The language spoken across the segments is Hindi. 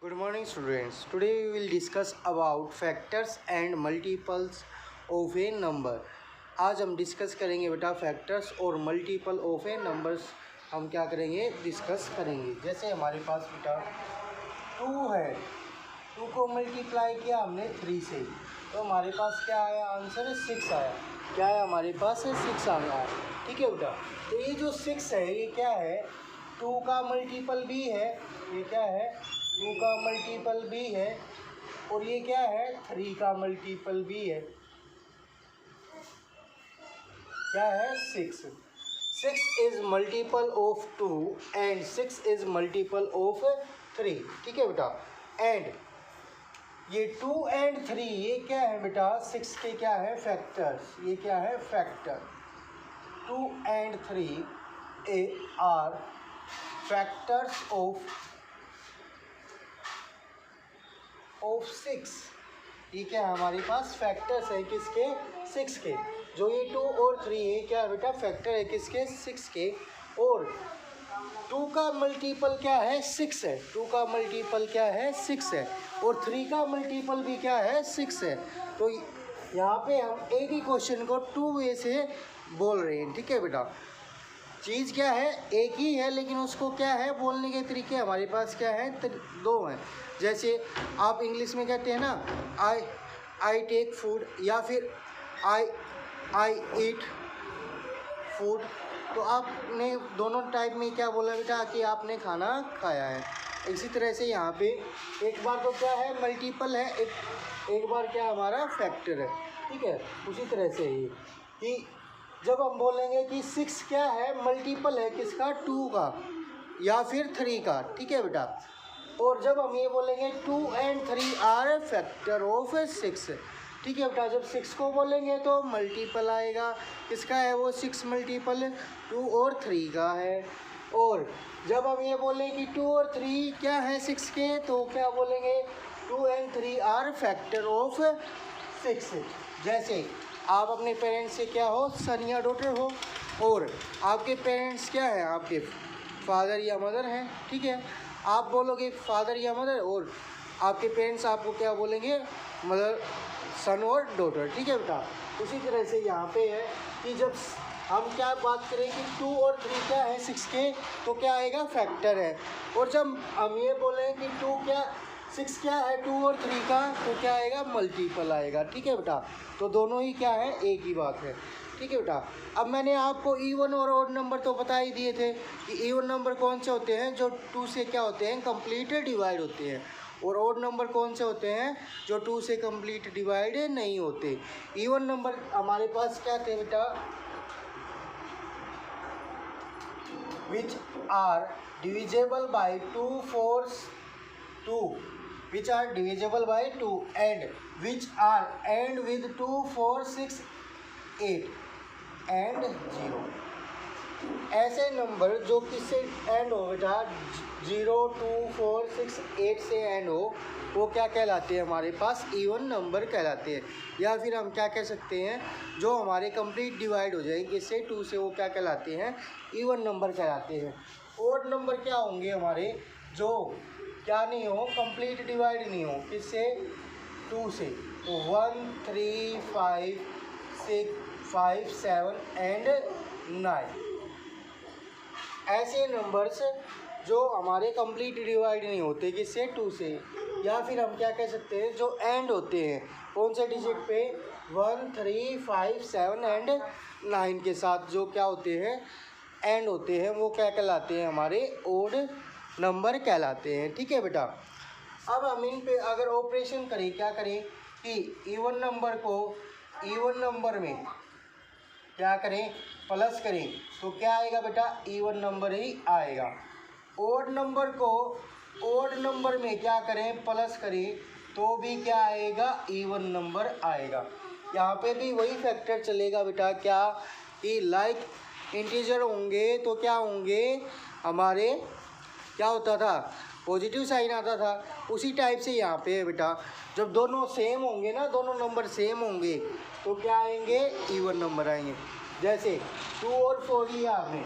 Good morning students. Today we will discuss about factors and multiples of a number. आज हम डिस्कस करेंगे बेटा फैक्टर्स और मल्टीपल ऑफ ए नंबर्स हम क्या करेंगे डिस्कस करेंगे। जैसे हमारे पास बेटा 2 है, 2 को मल्टीप्लाई किया हमने 3 से, तो हमारे पास क्या आया आंसर 6 आया। क्या है हमारे पास 6 आ गया। ठीक है बेटा, तो ये जो 6 है ये क्या है 2 का मल्टीपल भी है, ये क्या है 2 का मल्टीपल भी है, और ये क्या है 3 का मल्टीपल भी है। क्या है 6 is multiple of 2 and 6 is multiple of 3। ठीक है बेटा, एंड ये 2 एंड 3 ये क्या है बेटा 6 के क्या है फैक्टर्स। ये क्या है factor 2 and 3 are factors of 6। ये क्या है हमारे पास फैक्टर्स है किसके 6 के। जो ये 2 और 3 है क्या बेटा फैक्टर है किसके 6 के, और 2 का मल्टीपल क्या है 6 है, 2 का मल्टीपल क्या है 6 है, और 3 का मल्टीपल भी क्या है 6 है। तो यहाँ पे हम एक ही क्वेश्चन को 2 वे से बोल रहे हैं। ठीक है बेटा, चीज़ क्या है एक ही है, लेकिन उसको क्या है बोलने के तरीके हमारे पास क्या है 2 हैं। जैसे आप इंग्लिश में कहते हैं ना आई टेक फूड, या फिर आई ईट फूड, तो आपने दोनों टाइप में क्या बोला बेटा कि आपने खाना खाया है। इसी तरह से यहाँ पे एक बार तो क्या है मल्टीपल है, एक बार क्या हमारा फैक्टर है। ठीक है, उसी तरह से ही कि जब हम बोलेंगे कि 6 क्या है मल्टीपल है किसका 2 का या फिर 3 का। ठीक है बेटा, और जब हम ये बोलेंगे 2 एंड 3 आर फैक्टर ऑफ 6। ठीक है बेटा, जब 6 को बोलेंगे तो मल्टीपल आएगा किसका है वो 6 मल्टीपल 2 और 3 का है। और जब हम ये बोलें कि 2 और 3 क्या है 6 के, तो क्या बोलेंगे 2 एंड 3 आर फैक्टर ऑफ 6। जैसे आप अपने पेरेंट्स से क्या हो सन या डॉटर हो, और आपके पेरेंट्स क्या है आपके फादर या मदर हैं। ठीक है, आप बोलोगे फादर या मदर, और आपके पेरेंट्स आपको क्या बोलेंगे मदर सन और डॉटर। ठीक है बेटा, उसी तरह से यहाँ पे है कि जब हम क्या बात करें कि 2 और 3 क्या है 6 के, तो क्या आएगा फैक्टर है। और जब हम ये बोलें कि 6 क्या है 2 और 3 का, तो क्या आएगा मल्टीपल आएगा। ठीक है बेटा, तो दोनों ही क्या है एक ही बात है। ठीक है बेटा, अब मैंने आपको इवन और ऑड नंबर तो बता ही दिए थे कि इवन नंबर कौन से होते हैं जो 2 से क्या होते हैं कंप्लीट डिवाइड होते हैं, और ऑड नंबर कौन से होते हैं जो 2 से कंप्लीट डिवाइड नहीं होते। इवन नंबर हमारे पास क्या थे बेटा which are divisible by 2 4 2, which are divisible by 2 and which are end with 2 4 6 8 and 0। ऐसे नंबर जो किससे एंड हो बेटा 0 2 4 6 8 से एंड हो, वो क्या कहलाते हैं हमारे पास इवन नंबर कहलाते हैं। या फिर हम क्या कह सकते हैं जो हमारे कंप्लीट डिवाइड हो जाएंगे इससे 2 से, वो क्या कहलाते हैं इवन नंबर कहलाते हैं। ऑड नंबर क्या होंगे हमारे जो क्या नहीं हो कंप्लीट डिवाइड नहीं हो किससे 2 से, तो 1 3 5 6 5 7 एंड 9। ऐसे नंबर्स जो हमारे कंप्लीट डिवाइड नहीं होते किससे 2 से। या फिर हम क्या कह सकते हैं जो एंड होते हैं कौन से डिजिट पे 1 3 5 7 एंड 9 के साथ, जो क्या होते हैं एंड होते हैं, वो क्या कहलाते हैं हमारे ऑड नंबर कहलाते हैं। ठीक है बेटा, अब हम इन पे अगर ऑपरेशन करें क्या करें कि इवन नंबर को इवन नंबर में क्या करें प्लस करें, तो क्या आएगा बेटा इवन नंबर ही आएगा। ऑड नंबर को ऑड नंबर में क्या करें प्लस करें, तो भी क्या आएगा इवन नंबर आएगा। यहाँ पे भी वही फैक्टर चलेगा बेटा क्या कि लाइक इंटीजर होंगे तो क्या होंगे हमारे क्या होता था पॉजिटिव साइन आता था। उसी टाइप से यहाँ पे है बेटा जब दोनों सेम होंगे ना, दोनों नंबर सेम होंगे तो क्या आएंगे इवन नंबर आएंगे। जैसे 2 और 4 लिया आपने,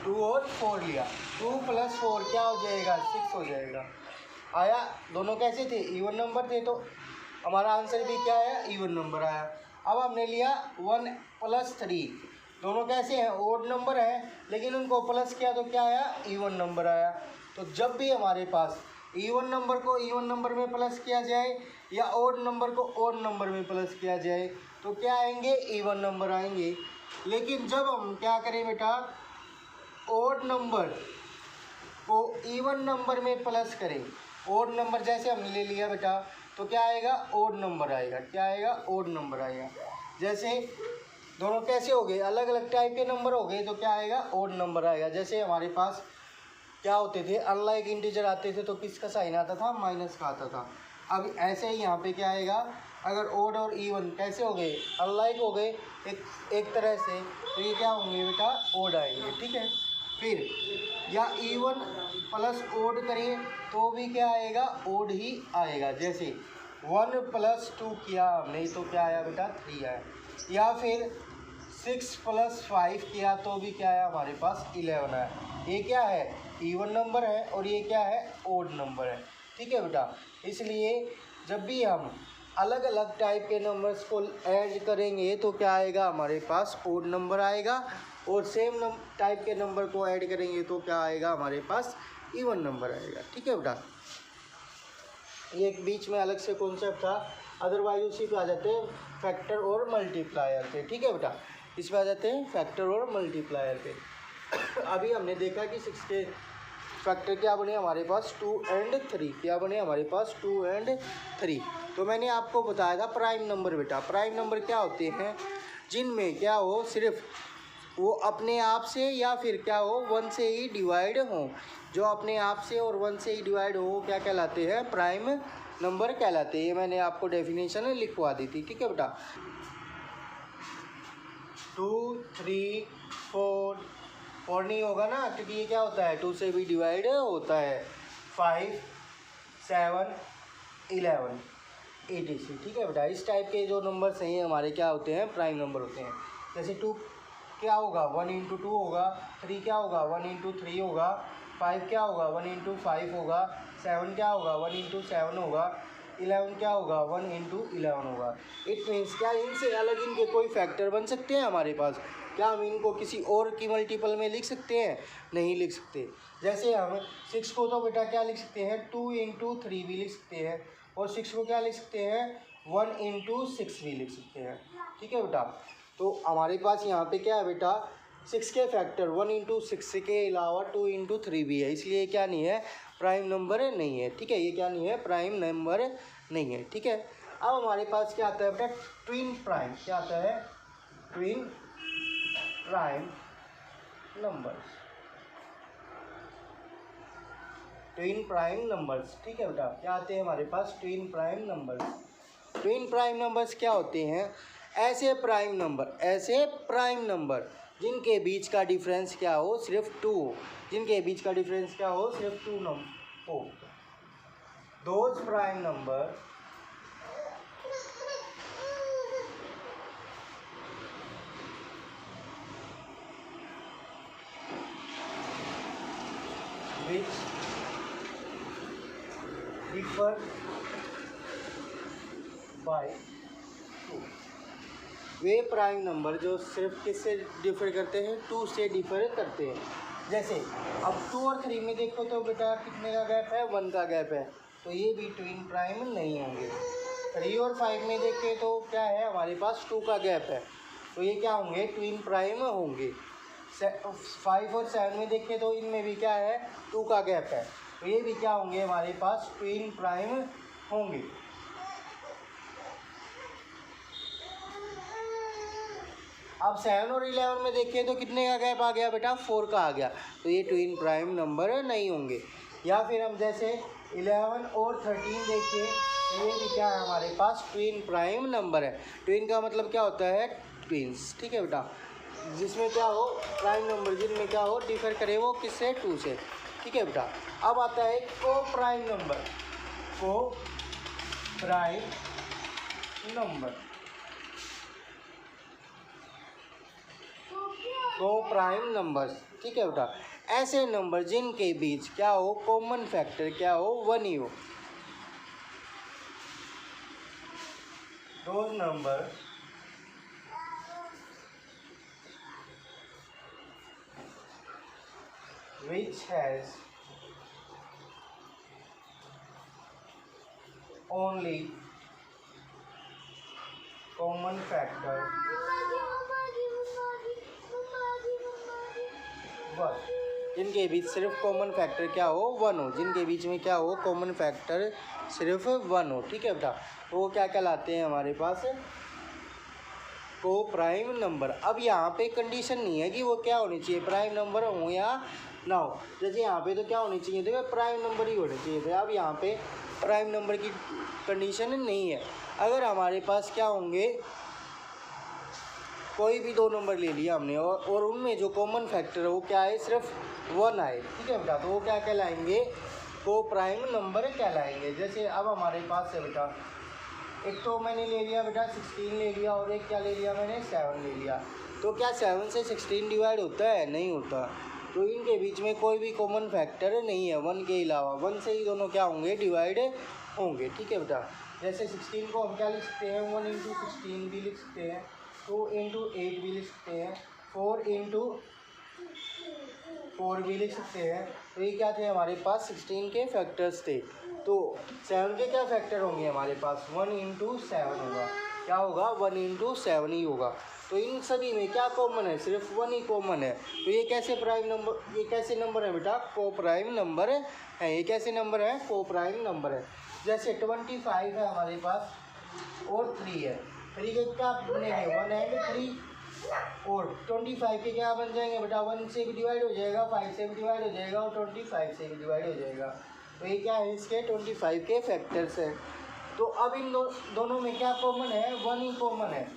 2 और 4 लिया, 2 + 4 क्या हो जाएगा 6 हो जाएगा। आया, दोनों कैसे थे, इवन नंबर थे, तो हमारा आंसर भी क्या आया, इवन नंबर आया। अब हमने लिया 1 + 3, दोनों कैसे हैं, ओड नंबर हैं, लेकिन उनको प्लस किया तो क्या आया, इवन नंबर आया। तो जब भी हमारे पास इवन नंबर को इवन नंबर में प्लस किया जाए या ओड नंबर को ओड नंबर में प्लस किया जाए तो क्या आएंगे, इवन नंबर आएंगे। लेकिन जब हम क्या करें बेटा, ओड नंबर को इवन नंबर में प्लस करें, ओड नंबर जैसे हमने ले लिया बेटा, तो क्या आएगा, ओड नंबर आएगा, क्या आएगा, ओड नंबर आएगा। जैसे दोनों कैसे हो गए, अलग अलग टाइप के नंबर हो गए, तो क्या आएगा, ओड नंबर आएगा। जैसे हमारे पास क्या होते थे, अनलाइक इंटीजर आते थे तो किसका साइन आता था, माइनस का आता था। अब ऐसे ही यहाँ पे क्या आएगा, अगर ओड और इवन कैसे हो गए, अनलाइक हो गए एक तरह से, तो ये क्या होंगे बेटा, ओड आएंगे, ठीक है। फिर या इवन प्लस ओड करिए तो भी क्या आएगा, ओड ही आएगा। जैसे 1 + 2 किया हमने तो क्या आया बेटा, 3 आया। या फिर 6 + 5 किया तो भी क्या आया, हमारे पास 11 आया। ये क्या है, इवन नंबर है, और ये क्या है, ओड नंबर है, ठीक है बेटा। इसलिए जब भी हम अलग अलग टाइप के नंबर्स को ऐड करेंगे तो क्या आएगा, हमारे पास ओड नंबर आएगा, और सेम टाइप के नंबर को ऐड करेंगे तो क्या आएगा, हमारे पास इवन नंबर आएगा, ठीक है बेटा। ये एक बीच में अलग से कॉन्सेप्ट था, अदरवाइज उसी पे आ जाते हैं फैक्टर और मल्टीप्लायर पे, ठीक है बेटा। इस पे आ जाते हैं फैक्टर और मल्टीप्लायर पे। अभी हमने देखा कि 6 के फैक्टर क्या बने हमारे पास, 2 और 3, क्या बने हमारे पास, 2 और 3। तो मैंने आपको बताया था प्राइम नंबर बेटा, प्राइम नंबर क्या होते हैं, जिनमें क्या हो, सिर्फ वो अपने आप से या फिर क्या हो, 1 से ही डिवाइड हो। जो अपने आप से और 1 से ही डिवाइड हो क्या कहलाते हैं, प्राइम नंबर कहलाते हैं। ये मैंने आपको डेफिनेशन लिखवा दी थी, ठीक है बेटा। 2, 3, 4 नहीं होगा ना, क्योंकि ये क्या होता है, 2 से भी डिवाइड होता है। 5, 7, 11 etc, ठीक है बेटा। इस टाइप के जो नंबर्स हैं ये हमारे क्या होते हैं, प्राइम नंबर होते हैं। जैसे 2 क्या होगा, 1 × 2 होगा, 3 क्या होगा, 1 × 3 होगा, 5 क्या होगा, 1 × 5 होगा, 7 क्या होगा, 1 × 7 होगा, 11 क्या होगा, 1 × 11 होगा। इट मीन्स क्या इनसे अलग इनके कोई फैक्टर बन सकते हैं हमारे पास, क्या हम इनको किसी और की मल्टीपल में लिख सकते हैं, नहीं लिख सकते। जैसे हम 6 को तो बेटा क्या लिख सकते हैं, 2 × 3 भी लिख सकते हैं, और 6 को क्या लिख सकते हैं, 1 × 6 भी लिख सकते हैं, ठीक है बेटा। तो हमारे पास यहाँ पे क्या है बेटा, 6 के फैक्टर 1 × 6 के अलावा 2 × 3 भी है, इसलिए क्या नहीं है, प्राइम नंबर नहीं है, ठीक है। ये क्या नहीं है, प्राइम नंबर नहीं है, ठीक है। अब हमारे पास क्या आता है बेटा, ट्विन प्राइम, क्या आता है, twin prime numbers, twin prime numbers, ठीक है बेटा। क्या आते हैं हमारे पास, twin prime numbers. Twin prime numbers क्या होते हैं, ऐसे प्राइम नंबर जिनके बीच का डिफरेंस क्या हो, सिर्फ 2 हो, जिनके बीच का डिफरेंस क्या हो, सिर्फ 2 हो। Those prime number which differ by 2, way prime number जो सिर्फ किससे डिफर करते हैं, 2 से डिफर करते हैं। जैसे अब 2 और 3 में देखो तो बेटा कितने का गैप है, 1 का गैप है, तो ये भी ट्विन प्राइम नहीं होंगे। 3 और 5 में देखें तो क्या है, हमारे पास 2 का गैप है, तो ये क्या होंगे, ट्विन प्राइम होंगे। 5 और 7 में देखें तो इनमें भी क्या है, 2 का गैप है, तो ये भी क्या होंगे, हमारे पास ट्विन प्राइम होंगे। अब 7 और 11 में देखिए तो कितने का गैप आ गया बेटा, 4 का आ गया, तो ये ट्विन प्राइम नंबर नहीं होंगे। या फिर हम जैसे 11 और 13 देखिए तो ये भी क्या है, हमारे पास ट्विन प्राइम नंबर है। ट्विन का मतलब क्या होता है, ट्विंस, ठीक है बेटा। जिसमें क्या हो, प्राइम नंबर जिनमें क्या हो, डिफर करे वो किससे, 2 से, ठीक है बेटा। अब आता है को प्राइम नंबर, को प्राइम नंबर, दो प्राइम नंबर्स, ठीक है बेटा। ऐसे नंबर जिनके बीच क्या हो, कॉमन फैक्टर क्या हो, 1 ही हो। Those number which has only common factor 1, जिनके बीच सिर्फ कॉमन फैक्टर क्या हो, 1 हो, जिनके बीच में क्या हो, कॉमन फैक्टर सिर्फ 1 हो। ठीक है बेटा, तो वो क्या कहलाते हैं हमारे पास, को प्राइम नंबर। अब यहाँ पे कंडीशन नहीं है कि वो क्या होनी चाहिए, प्राइम नंबर हो या ना हो। जैसे यहाँ पे तो क्या होनी चाहिए थे, प्राइम नंबर ही होने चाहिए थे। अब यहाँ पे प्राइम नंबर की कंडीशन नहीं है। अगर हमारे पास क्या होंगे, कोई भी 2 नंबर ले लिया हमने और उनमें जो कॉमन फैक्टर है वो क्या है, सिर्फ 1 आए। ठीक है बेटा, तो वो क्या कहलाएंगे, को प्राइम नंबर कहलाएंगे। जैसे अब हमारे पास है बेटा, एक तो मैंने ले लिया बेटा 16 ले लिया, और एक क्या ले लिया मैंने, 7 ले लिया। तो क्या 7 से 16 डिवाइड होता है, नहीं होता। तो इनके बीच में कोई भी कॉमन फैक्टर नहीं है 1 के अलावा। 1 से ही दोनों क्या होंगे, डिवाइड होंगे। ठीक है बेटा, जैसे 16 को हम क्या लिख सकते हैं, 1 इंटू 16 भी लिख सकते हैं, 2 इंटू 8 भी लिख सकते हैं, 4 इंटू 4 भी लिख सकते हैं। तो ये क्या थे हमारे पास, 16 के फैक्टर्स थे। तो 7 के क्या फैक्टर होंगे हमारे पास, 1 इंटू 7 होगा। क्या होगा, 1 इंटू 7 ही होगा। तो इन सभी में क्या कॉमन है, सिर्फ 1 ही कॉमन है। तो ये कैसे प्राइम नंबर, ये कैसे नंबर है बेटा, को प्राइम नंबर है। ये कैसे नंबर है, को प्राइम नंबर है। जैसे 25 है हमारे पास और 3 है, 3 के क्या बनेंगे, 1 एंड 3, और 25 के क्या बन जाएंगे बेटा, 1 से भी डिवाइड हो जाएगा, 5 से भी डिवाइड हो जाएगा, और 25 से भी डिवाइड हो जाएगा। तो ये क्या है, इसके 25 के फैक्टर्स हैं। तो अब इन दोनों में क्या कॉमन है, 1 ही कॉमन है।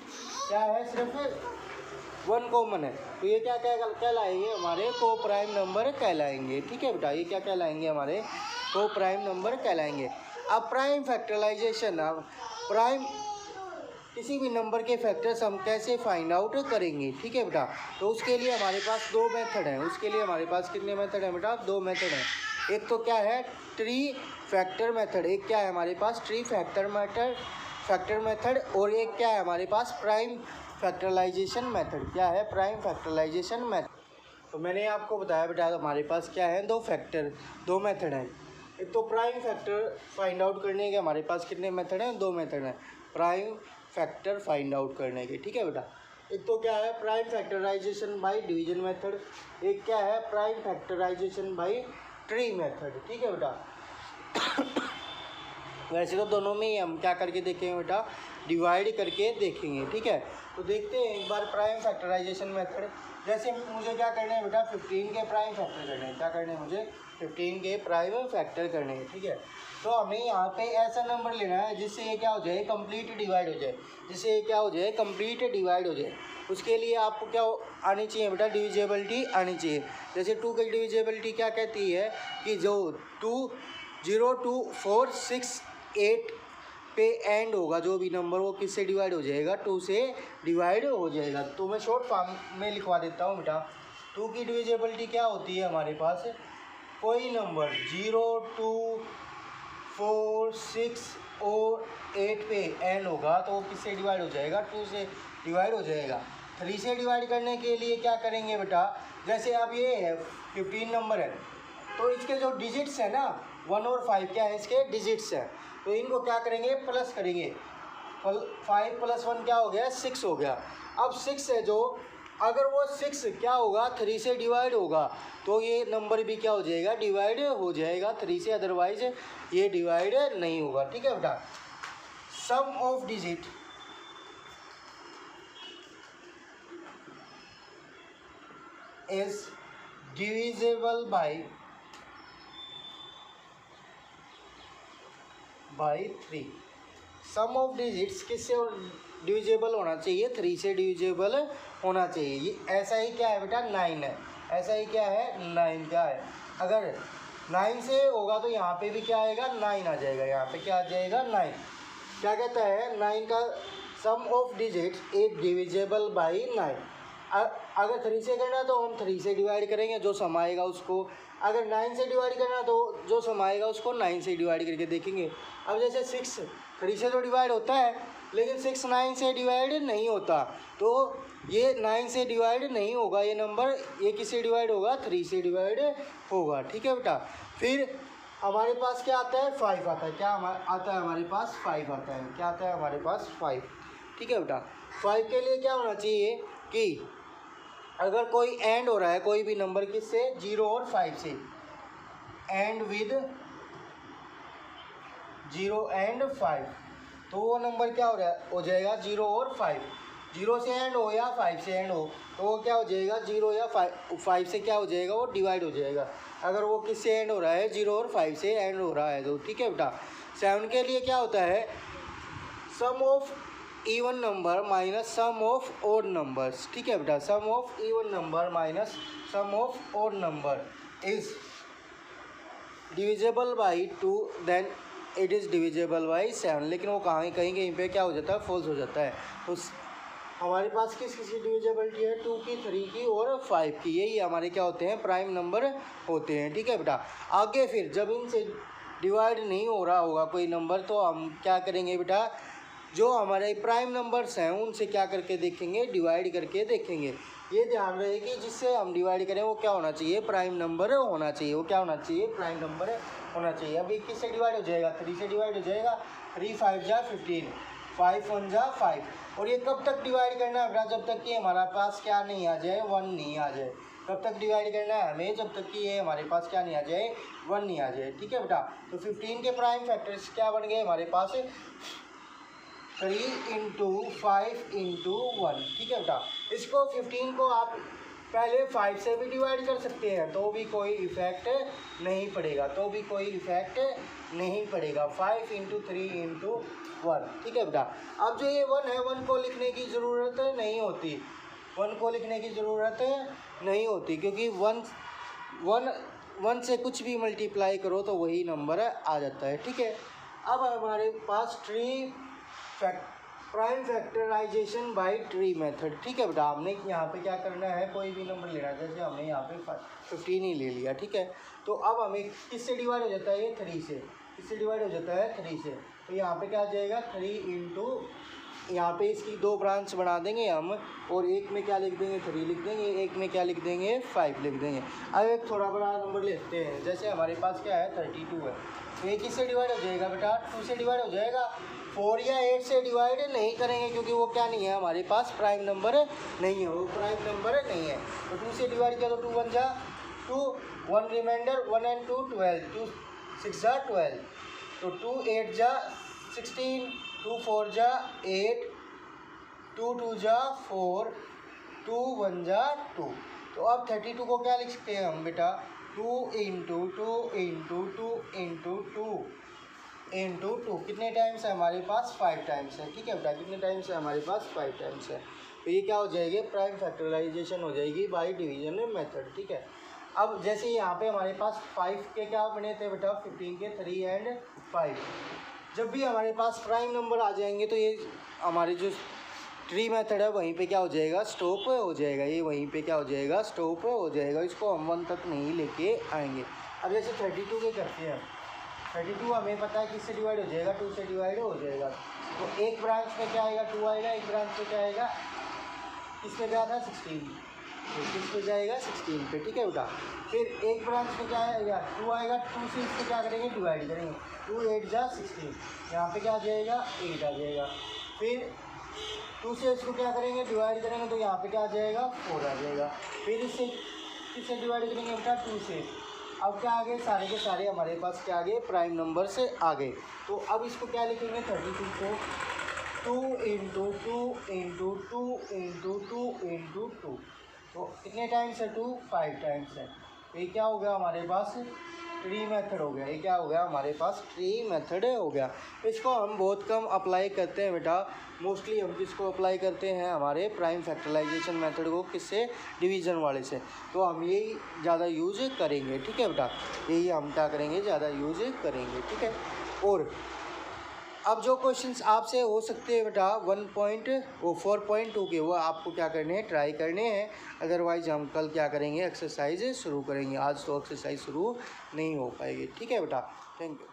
क्या है, सिर्फ 1 कॉमन है। तो ये क्या कहलाएंगे, हमारे को प्राइम नंबर कहलाएंगे। ठीक है बेटा, ये क्या कहलाएंगे, हमारे को प्राइम नंबर कहलाएंगे। अब प्राइम फैक्टराइजेशन, अब प्राइम किसी भी नंबर के फैक्टर्स हम कैसे फाइंड आउट करेंगे। ठीक है बेटा, तो उसके लिए हमारे पास 2 मेथड हैं। उसके लिए हमारे पास कितने मेथड हैं बेटा, 2 मेथड हैं। एक तो क्या है, ट्री फैक्टर मेथड, एक क्या है हमारे पास, ट्री फैक्टर मेथड, और एक क्या है हमारे पास, प्राइम फैक्टराइजेशन मेथड। क्या है, प्राइम फैक्टराइजेशन मेथड। तो मैंने आपको बताया बेटा, हमारे पास क्या है, 2 मेथड हैं। एक तो प्राइम फैक्टर फाइंड आउट करने के हमारे पास कितने मेथड हैं, 2 मेथड हैं प्राइम फैक्टर फाइंड आउट करने के। ठीक है बेटा, एक तो क्या है, prime factorisation by division method, एक क्या है, prime factorisation by tree method. ठीक है बेटा, वैसे तो दोनों में ही हम क्या करके देखेंगे बेटा, डिवाइड करके देखेंगे। ठीक है, तो देखते हैं एक बार प्राइम फैक्टराइजेशन मेथड। जैसे मुझे क्या करना है बेटा, 15 के प्राइम फैक्टर करने हैं। क्या करने हैं मुझे, 15 के प्राइम फैक्टर करने हैं। ठीक है, तो हमें यहाँ पे ऐसा नंबर लेना है जिससे ये क्या हो जाए, कंप्लीट डिवाइड हो जाए, जिससे ये क्या हो जाए, कंप्लीट डिवाइड हो जाए। उसके लिए आपको क्या आनी चाहिए बेटा, डिविजिबिलिटी आनी चाहिए। जैसे 2 की डिविजिबिलिटी क्या कहती है कि जो 2 0 2 4 6 8 पे एंड होगा जो भी नंबर, वो किससे डिवाइड हो जाएगा, 2 से डिवाइड हो जाएगा। तो मैं शॉर्ट फॉर्म में लिखवा देता हूँ बेटा, 2 की डिविजिबिलिटी क्या होती है हमारे पास, कोई नंबर 0 2 4 6 और 8 पे एंड होगा तो वो किससे डिवाइड हो जाएगा, 2 से डिवाइड हो जाएगा। 3 से डिवाइड करने के लिए क्या करेंगे बेटा, जैसे अब ये है 15 नंबर है, तो इसके जो डिजिट्स है ना 1 और 5 क्या है, इसके डिजिट्स हैं। तो इनको क्या करेंगे, प्लस करेंगे। 5 + 1 क्या हो गया, 6 हो गया। अब 6 है जो, अगर वो 6 क्या होगा, 3 से डिवाइड होगा तो ये नंबर भी क्या हो जाएगा, डिवाइड हो जाएगा 3 से, अदरवाइज ये डिवाइड नहीं होगा। ठीक है बेटा, sum of digit is divisible by 3। Sum of digits किससे डिविजिबल होना चाहिए, 3 से डिविजिबल होना चाहिए। ये ऐसा ही क्या है बेटा, 9 है। ऐसा ही क्या है, 9 क्या है। अगर 9 से होगा तो यहाँ पे भी क्या आएगा, 9 आ जाएगा। यहाँ पे क्या आ जाएगा, 9। क्या कहता है, 9 का sum of digits is divisible by 9। अगर 3 से करना तो हम 3 से डिवाइड करेंगे, जो सम आएगा उसको। अगर 9 से डिवाइड करना तो जो सम आएगा उसको 9 से डिवाइड करके देखेंगे। अब जैसे 6 3 से तो डिवाइड होता है, लेकिन 6 9 से डिवाइड नहीं होता, तो ये 9 से डिवाइड नहीं होगा ये नंबर। ये किससे डिवाइड होगा? 3 से डिवाइड होगा। ठीक है बेटा। फिर हमारे पास क्या आता है? 5 आता है। क्या आता है हमारे पास? 5 आता है। क्या आता है हमारे पास? 5। ठीक है बेटा। 5 के लिए क्या होना चाहिए कि अगर कोई एंड हो रहा है कोई भी नंबर किससे? 0 और 5 से, एंड विद 0 एंड 5, तो वो नंबर क्या हो जाएगा? 0 और 5। 0 से एंड हो या 5 से एंड हो, तो वो क्या हो जाएगा? 0 या 5 से क्या हो जाएगा? वो डिवाइड हो जाएगा। अगर वो किससे एंड हो रहा है? 0 और 5 से एंड हो रहा है तो। ठीक है बेटा। 7 के लिए क्या होता है? Sum of even number minus sum of odd numbers. ठीक है बेटा। Sum of even number minus sum of odd number is divisible by 2, then it is divisible by 7। लेकिन वो कहीं पे क्या हो जाता है? फॉल्स हो जाता है। तो हमारे पास किस की डिविजिबिलिटी है? 2 की, 3 की और 5 की। यही हमारे क्या होते हैं? प्राइम नंबर होते हैं। ठीक है बेटा। आगे फिर जब इनसे डिवाइड नहीं हो रहा होगा कोई नंबर, तो हम क्या करेंगे बेटा? जो हमारे प्राइम नंबर्स हैं उनसे क्या करके देखेंगे? डिवाइड करके देखेंगे। ये ध्यान रहे कि जिससे हम डिवाइड करें वो क्या होना चाहिए? प्राइम नंबर होना चाहिए। वो क्या होना चाहिए? प्राइम नंबर होना चाहिए। अभी किससे डिवाइड हो जाएगा? 3 से डिवाइड हो जाएगा। 3 5 जा 15, 5 1 जा 5। और ये कब तक डिवाइड करना है बेटा? जब तक कि हमारा पास क्या नहीं आ जाए? 1 नहीं आ जाए। कब तक डिवाइड करना है हमें? जब तक कि ये हमारे पास क्या नहीं आ जाए? 1 नहीं आ जाए। ठीक है बेटा। तो 15 के प्राइम फैक्टर्स क्या बन गए हमारे पास? 3 × 5 × 1। ठीक है बेटा। इसको 15 को आप पहले 5 से भी डिवाइड कर सकते हैं, तो भी कोई इफेक्ट नहीं पड़ेगा। 5 × 3 × 1। ठीक है बेटा। अब जो ये 1 है, 1 को लिखने की ज़रूरत नहीं होती। 1 को लिखने की ज़रूरत नहीं होती, क्योंकि 1 से कुछ भी मल्टीप्लाई करो तो वही नंबर आ जाता है। ठीक है। अब हमारे पास prime factorisation by tree method. ठीक है बेटा। हमने यहाँ पे क्या करना है? कोई भी नंबर लेना है। जैसे हमने यहाँ पे 15 ही ले लिया। ठीक है। तो अब हमें किससे डिवाइड हो जाता है? ये 3 से। किससे डिवाइड हो जाता है? 3 से। तो यहाँ पे क्या आ जाएगा? 3 × यहाँ पे इसकी 2 ब्रांच बना देंगे हम, और एक में क्या लिख देंगे? 3 लिख देंगे, एक में क्या लिख देंगे? 5 लिख देंगे। अब एक थोड़ा बड़ा नंबर लेते हैं। जैसे हमारे पास क्या है? 32 है। तो ये किससे डिवाइड हो जाएगा बेटा? 2 से डिवाइड हो जाएगा। 4 या 8 से डिवाइड नहीं करेंगे, क्योंकि वो क्या नहीं है? हमारे पास प्राइम नंबर नहीं है। वो प्राइम नंबर नहीं है। तो 2 से डिवाइड किया तो 2 1 जा 2, 1 रिमाइंडर, 1 and 2 12, 2 6 जा 12, तो 2 8 जा 16, 2 4 जा 8, 2 2 जा 4, 2 1 जा 2। तो अब 32 को क्या लिख सकते हैं हम बेटा? 2 × 2 × 2 × 2 × 2। कितने टाइम्स है हमारे पास? 5 टाइम्स है। ठीक है बेटा। कितने टाइम्स है हमारे पास? 5 टाइम्स है। तो ये क्या हो जाएगी? प्राइम फैक्टराइजेशन हो जाएगी बाय डिवीजन मेथड। ठीक है। अब जैसे यहाँ पे हमारे पास 5 के क्या बने थे बेटा? 15 के 3 and 5। जब भी हमारे पास प्राइम नंबर आ जाएंगे तो ये हमारे जो ट्री मेथड है वहीं पे क्या हो जाएगा? स्टॉप हो जाएगा। ये वहीं पे क्या हो जाएगा? स्टॉप हो जाएगा। इसको हम 1 तक नहीं लेके आएंगे। अब जैसे 32 के करते हैं। 32 हमें पता है किससे डिवाइड हो जाएगा? 2 से डिवाइड हो जाएगा। तो एक ब्रांच में क्या आएगा? 2 आएगा। एक ब्रांच में क्या आएगा? किसमें क्या था? 16। तो किस पे जाएगा? 16 पे। ठीक है बेटा। फिर एक ब्रांच में क्या आएगा? 2 आएगा। 2 से इसको क्या करेंगे? डिवाइड करेंगे। 2 8 जा 16। यहाँ पे क्या आ जाएगा? 8 आ जाएगा। फिर 2 से इसको क्या करेंगे? डिवाइड करेंगे, तो यहाँ पे क्या आ जाएगा? 4 आ जाएगा। फिर इससे किससे डिवाइड करेंगे बेटा? 2 से। अब क्या आ गए? सारे के सारे हमारे पास क्या आ गए? प्राइम नंबर से आ गए। तो अब इसको क्या लिखेंगे? 32 को 2 × 2 × 2 × 2 × 2। तो कितने टाइम्स है? 2 5 टाइम्स है। ये क्या हो गया हमारे पास? ट्री मेथड हो गया। ये क्या हो गया हमारे पास? ट्री मेथड हो गया। इसको हम बहुत कम अप्लाई करते हैं बेटा। मोस्टली हम किसको अप्लाई करते हैं? हमारे प्राइम फैक्टराइजेशन मेथड को। किससे? डिवीज़न वाले से। तो हम यही ज़्यादा यूज करेंगे। ठीक है बेटा। यही हम क्या करेंगे? ज़्यादा यूज करेंगे। ठीक है। और अब जो क्वेश्चंस आपसे हो सकते हैं बेटा 4.2 के, वो आपको क्या करने हैं, ट्राई करने हैं। अदरवाइज हम कल क्या करेंगे, एक्सरसाइज शुरू करेंगे। आज तो एक्सरसाइज शुरू नहीं हो पाएगी। ठीक है बेटा, थैंक यू।